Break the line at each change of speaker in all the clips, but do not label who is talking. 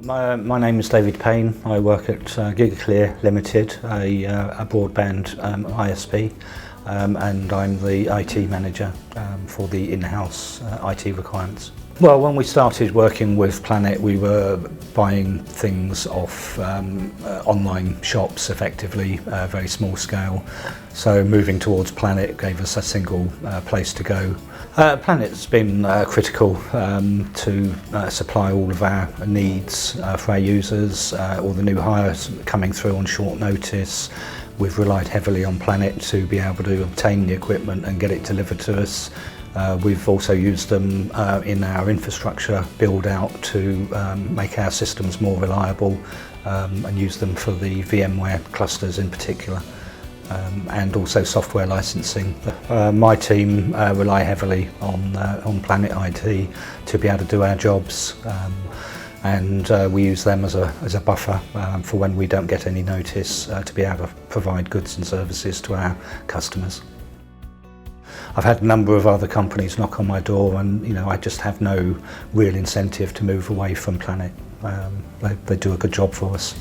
My name is David Payne. I work at Gigaclear Limited, a broadband ISP, and I'm the IT manager for the in-house IT requirements. Well, when we started working with Planet, we were buying things off online shops effectively, very small scale. So moving towards Planet gave us a single place to go. Planet's been critical to supply all of our needs for our users, all the new hires coming through on short notice. We've relied heavily on Planet to be able to obtain the equipment and get it delivered to us. We've also used them in our infrastructure build out to make our systems more reliable and use them for the VMware clusters in particular. And also software licensing. My team rely heavily on Planet IT to be able to do our jobs, and we use them as a buffer for when we don't get any notice to be able to provide goods and services to our customers. I've had a number of other companies knock on my door, and I just have no real incentive to move away from Planet. They do a good job for us.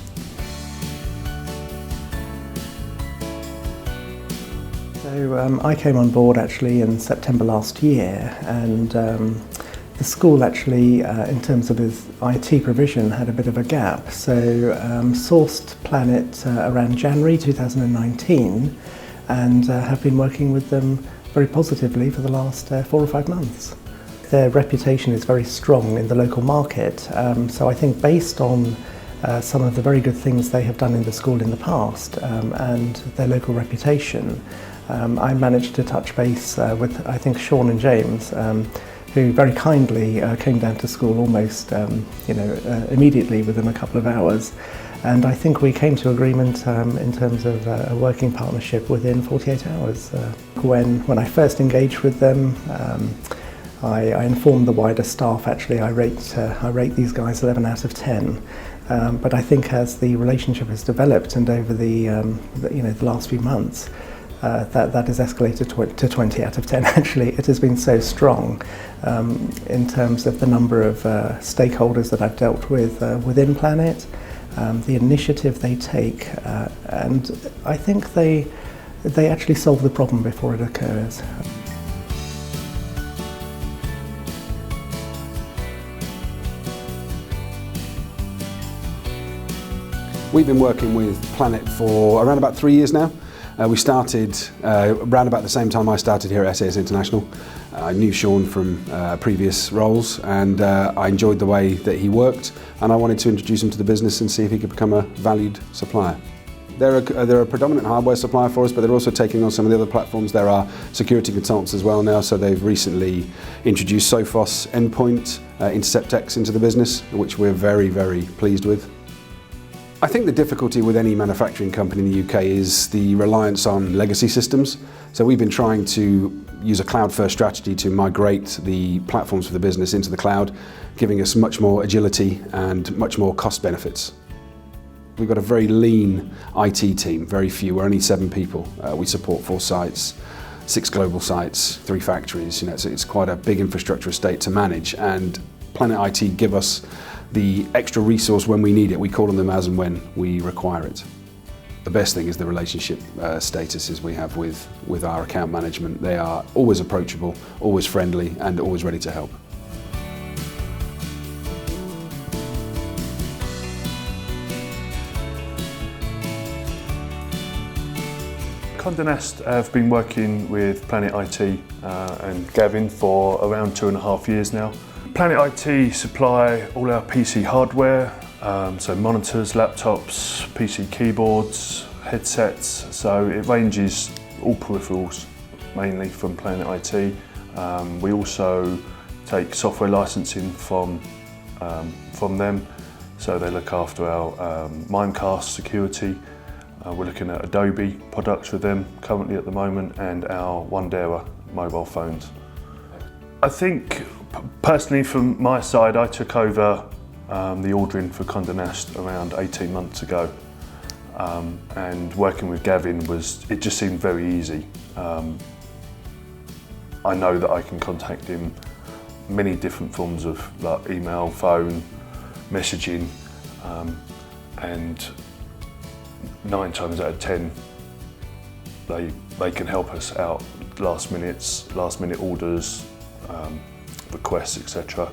So I came on board actually in September last year, and the school actually, in terms of its IT provision, had a bit of a gap. So sourced Planet around January 2019, and have been working with them very positively for the last 4 or 5 months. Their reputation is very strong in the local market, so I think based on some of the very good things they have done in the school in the past and their local reputation, I managed to touch base with, I think, Sean and James, who very kindly came down to school almost immediately within a couple of hours. And I think we came to agreement in terms of a working partnership within 48 hours. When I first engaged with them, I informed the wider staff, actually I rate these guys 11 out of 10. But I think as the relationship has developed and over the last few months, that has escalated to 20 out of 10 actually. It has been so strong in terms of the number of stakeholders that I've dealt with within Planet. The initiative they take, and I think they actually solve the problem before it occurs.
We've been working with Planet for around about 3 years now. We started around about the same time I started here at SAS International. I knew Sean from previous roles, and I enjoyed the way that he worked, and I wanted to introduce him to the business and see if he could become a valued supplier. They're a predominant hardware supplier for us, but they're also taking on some of the other platforms. There are security consultants as well now, so they've recently introduced Sophos endpoint Intercept X into the business, which we're very, very pleased with. I think the difficulty with any manufacturing company in the UK is the reliance on legacy systems. So we've been trying to use a cloud-first strategy to migrate the platforms for the business into the cloud, giving us much more agility and much more cost benefits. We've got a very lean IT team, very few, we're only 7 people. We support 4 sites, 6 global sites, 3 factories. So it's quite a big infrastructure estate to manage, and Planet IT give us the extra resource when we need it. We call on them as and when we require it. The best thing is the relationship statuses we have with our account management. They are always approachable, always friendly, and always ready to help.
Condé Nast have been working with Planet IT and Gavin for around 2.5 years now. Planet IT supply all our PC hardware, so monitors, laptops, PC keyboards, headsets, so it ranges all peripherals mainly from Planet IT. We also take software licensing from them, so they look after our Mimecast security. We're looking at Adobe products with them currently at the moment, and our Wandera mobile phones. I think personally from my side, I took over the ordering for Condé Nast around 18 months ago, and working with Gavin it just seemed very easy. I know that I can contact him many different forms of like email, phone, messaging, and 9 times out of 10 they can help us out, last minute orders, requests, etc.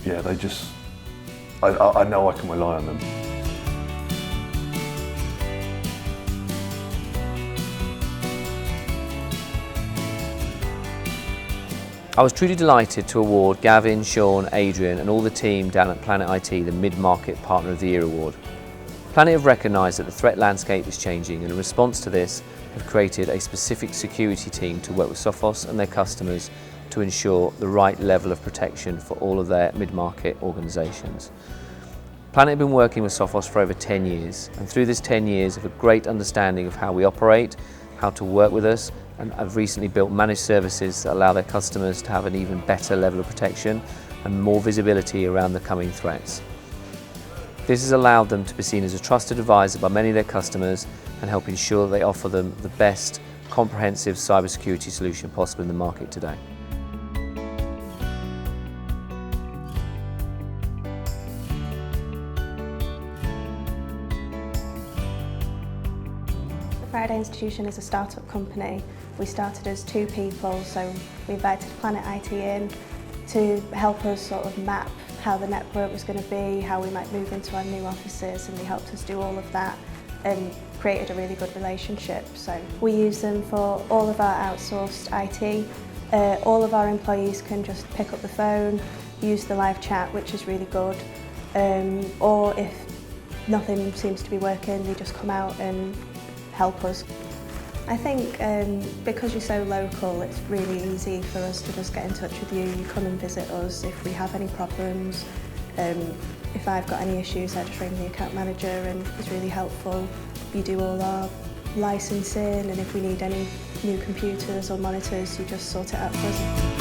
Yeah, they just, I know I can rely on them.
I was truly delighted to award Gavin, Sean, Adrian and all the team down at Planet IT the Mid-Market Partner of the Year award. Planet have recognised that the threat landscape is changing and in response to this have created a specific security team to work with Sophos and their customers to ensure the right level of protection for all of their mid-market organisations. Planet have been working with Sophos for over 10 years and through this 10 years have a great understanding of how we operate, how to work with us, and have recently built managed services that allow their customers to have an even better level of protection and more visibility around the coming threats. This has allowed them to be seen as a trusted advisor by many of their customers and help ensure that they offer them the best comprehensive cybersecurity solution possible in the market today.
Faraday Institution is a start-up company. We started as 2 people, so we invited Planet IT in to help us sort of map how the network was going to be, how we might move into our new offices, and they helped us do all of that and created a really good relationship. So we use them for all of our outsourced IT. All of our employees can just pick up the phone, use the live chat, which is really good, or if nothing seems to be working, they just come out and help us. I think because you're so local, it's really easy for us to just get in touch with you. You come and visit us if we have any problems. If I've got any issues, I just ring the account manager and it's really helpful. You do all our licensing, and if we need any new computers or monitors, you just sort it out for us.